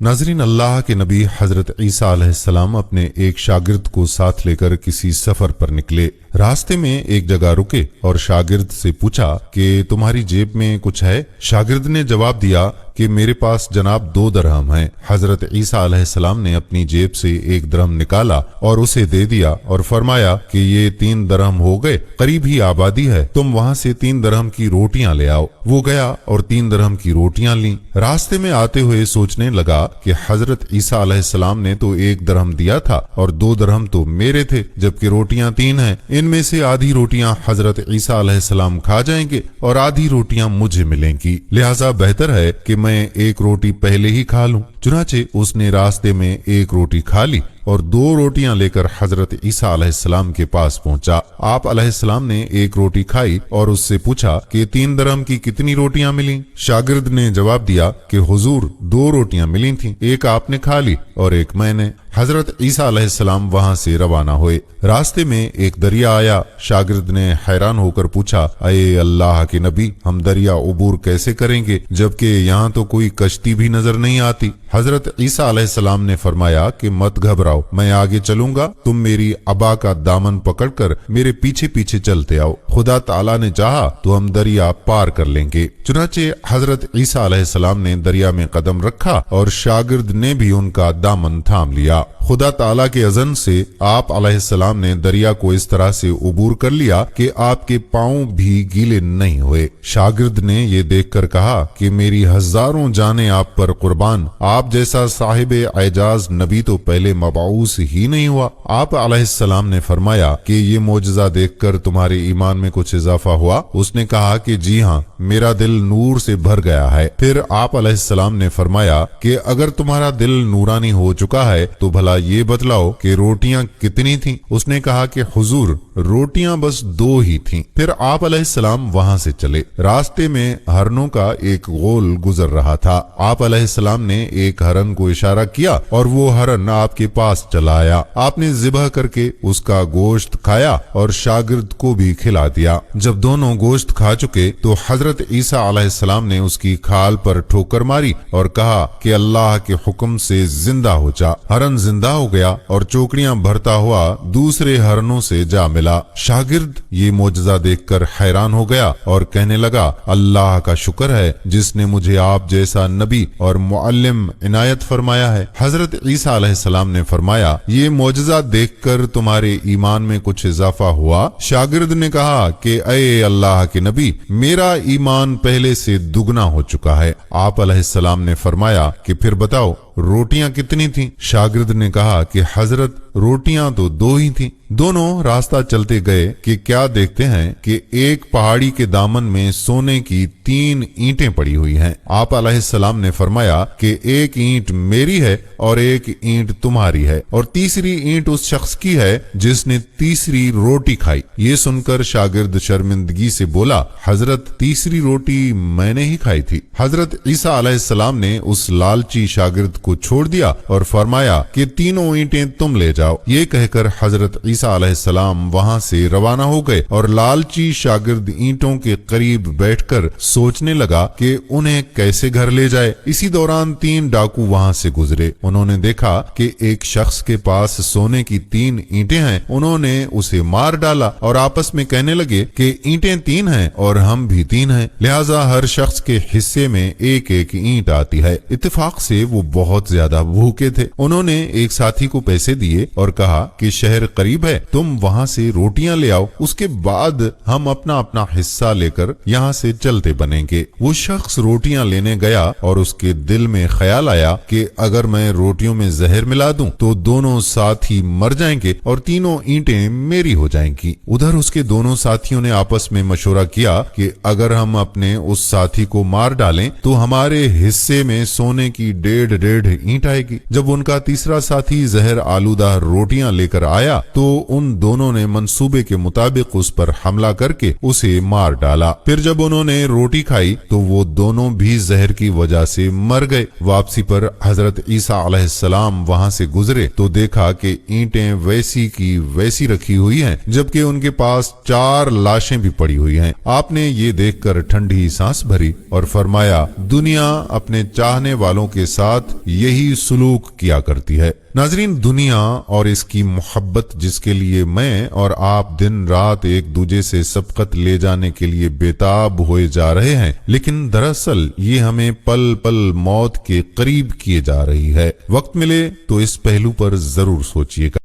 नाज़रीन, अल्लाह के नबी हजरत ईसा अलैहिस्सलाम अपने एक शागिर्द को साथ लेकर किसी सफर पर निकले। रास्ते में एक जगह रुके और शागिर्द से पूछा कि तुम्हारी जेब में कुछ है? शागिर्द ने जवाब दिया कि मेरे पास जनाब 2 दरहम हैं। हजरत ईसा अलैहिस्सलाम ने अपनी जेब से 1 दरहम निकाला और उसे दे दिया और फरमाया कि ये 3 दरहम हो गए, करीब ही आबादी है, तुम वहां से 3 दरहम की रोटियां ले आओ। वो गया और 3 दरहम की रोटियां लीं। रास्ते में आते हुए सोचने लगा कि हजरत ईसा अलैहिस्सलाम ने तो 1 दरहम दिया था और 2 दरहम तो मेरे थे, जबकि रोटियां 3 हैं। इनमें से आधी रोटियां हजरत ईसा अलैहिस्सलाम खा जाएंगे और आधी रोटियां मुझे मिलेंगी, लिहाजा बेहतर है कि मैं 1 रोटी पहले ही खा लूं। चुनाचे उसने रास्ते में 1 रोटी खा ली और 2 रोटियां लेकर हजरत ईसा अलैहिस्सलाम के पास पहुंचा। आप अलैहिस्सलाम ने 1 रोटी खाई और उससे पूछा कि 3 दरहम की कितनी रोटियां मिली? शागिर्द ने जवाब दिया कि हुजूर 2 रोटियां मिली थीं, 1 आपने खा ली और 1 मैंने। हजरत ईसा अलैहिस्सलाम वहां से रवाना हुए। रास्ते में एक दरिया आया। शागिर्द ने हैरान होकर पूछा, अये अल्लाह के नबी, हम दरिया उबूर कैसे करेंगे जबकि यहाँ तो कोई कश्ती भी नजर नहीं आती? हजरत ईसा अलैहिस्सलाम ने फरमाया कि मत घबराओ, मैं आगे चलूंगा, तुम मेरी अबा का दामन पकड़कर मेरे पीछे पीछे चलते आओ। खुदा ताला ने चाहा तो हम दरिया पार कर लेंगे। चुनाचे हजरत ईसा अलैहिस्सलाम ने दरिया में कदम रखा और शागिर्द ने भी उनका दामन थाम लिया। खुदा ताला के अज़न से आप अलैहिस्सलाम ने दरिया को इस तरह से उबूर कर लिया कि आपके पांव भी गीले नहीं हुए। शागिर्द ने ये देखकर कहा कि मेरी हजारों जानें आप पर कुर्बान, आप जैसा साहिब एजाज नबी तो पहले मबऊस ही नहीं हुआ। आप अलैहिस्सलाम ने फरमाया कि ये मोजज़ा देखकर तुम्हारे ईमान में कुछ इजाफा हुआ? उसने कहा कि जी हाँ, मेरा दिल नूर से भर गया है। फिर आप अलैहिस्सलाम ने फरमाया कि अगर तुम्हारा दिल नूरानी हो चुका है तो भला ये बतलाओ कि रोटियां कितनी थीं? उसने कहा कि हुजूर रोटियां बस 2 ही थीं। फिर आप अलैहिस्सलाम वहां से चले। रास्ते में हरनों का एक गोल गुजर रहा था। आप अलैहिस्सलाम ने एक हरन को इशारा किया और वो हरन आपके पास चला आया। आपने ज़िबह करके उसका गोश्त खाया और शागिर्द को भी खिला दिया। जब दोनों गोश्त खा चुके तो हजरत ईसा अलैहिस्सलाम ने उसकी खाल पर ठोकर मारी और कहा कि अल्लाह के हुक्म से जिंदा हो जा। हरन जिंदा हो गया और चोकड़ियां भरता हुआ दूसरे हरनों से जा मिला। शागिर्द ये मोजज़ा देखकर हैरान हो गया और कहने लगा, अल्लाह का शुक्र है जिसने मुझे आप जैसा नबी और मुअल्लिम इनायत फरमाया है। हजरत ईसा अलैहिस्सलाम ने फरमाया, ये मोजज़ा देखकर तुम्हारे ईमान में कुछ इजाफा हुआ? शागिर्द ने कहा कि अये अल्लाह के नबी, मेरा ईमान पहले से दुगना हो चुका है। आप अलैहिस्सलाम ने फरमाया कि फिर बताओ रोटियां कितनी थीं? शागिर्द ने कहा कि हजरत रोटियां तो 2 ही थीं। दोनों रास्ता चलते गए कि क्या देखते हैं कि एक पहाड़ी के दामन में सोने की 3 ईंटें पड़ी हुई हैं। आप अलैहिस्सलाम ने फरमाया कि एक ईंट मेरी है और एक ईंट तुम्हारी है और तीसरी ईंट उस शख्स की है जिसने तीसरी रोटी खाई। ये सुनकर शागिर्द शर्मिंदगी से बोला, हजरत तीसरी रोटी मैंने ही खाई थी। हजरत ईसा अलैहिस्सलाम ने उस लालची शागिर्द को छोड़ दिया और फरमाया कि 3 ईंटें तुम ले जाओ। ये कहकर हजरत ईसा अलैहिस्सलाम वहां से रवाना हो गए और लालची शागिर्द ईंटों के करीब बैठकर सोचने लगा कि उन्हें कैसे घर ले जाए। इसी दौरान 3 डाकू वहां से गुजरे। उन्होंने देखा कि एक शख्स के पास सोने की 3 ईंटें हैं। उन्होंने उसे मार डाला और आपस में कहने लगे कि ईंटें 3 हैं और हम भी 3 हैं, लिहाजा हर शख्स के हिस्से में एक एक ईंट आती है। इत्तेफाक से वो बहुत ज्यादा भूखे थे। उन्होंने एक साथी को पैसे दिए और कहा कि शहर करीब है, तुम वहां से रोटियां ले आओ, उसके बाद हम अपना अपना हिस्सा लेकर यहाँ से चलते बनेंगे। वो शख्स रोटियां लेने गया और उसके दिल में ख्याल आया कि अगर मैं रोटियों में जहर मिला दूं तो दोनों साथी मर जाएंगे और 3 ईंटें मेरी हो जाएंगी। उधर उसके दोनों साथियों ने आपस में मशवरा किया कि अगर हम अपने उस साथी को मार डालें तो हमारे हिस्से में सोने की 1.5 ईंट आएगी। जब उनका तीसरा साथी जहर आलूदा रोटियां लेकर आया तो उन दोनों ने मंसूबे के मुताबिक उस पर हमला करके उसे मार डाला। फिर जब उन्होंने रोटी खाई तो वो दोनों भी जहर की वजह से मर गए। वापसी पर हजरत ईसा अलैहिस्सलाम वहां से गुजरे तो देखा कि ईंटें वैसी की वैसी रखी हुई हैं, जबकि उनके पास 4 लाशें भी पड़ी हुई हैं। आपने ये देखकर ठंडी सांस भरी और फरमाया, दुनिया अपने चाहने वालों के साथ یہی سلوک کیا کرتی ہے۔ ناظرین، دنیا اور اس کی محبت جس کے لیے میں اور آپ دن رات ایک دوسرے سے سبقت لے جانے کے لیے بےتاب ہوئے جا رہے ہیں، لیکن دراصل یہ ہمیں پل پل موت کے قریب کیے جا رہی ہے۔ وقت ملے تو اس پہلو پر ضرور سوچیے گا۔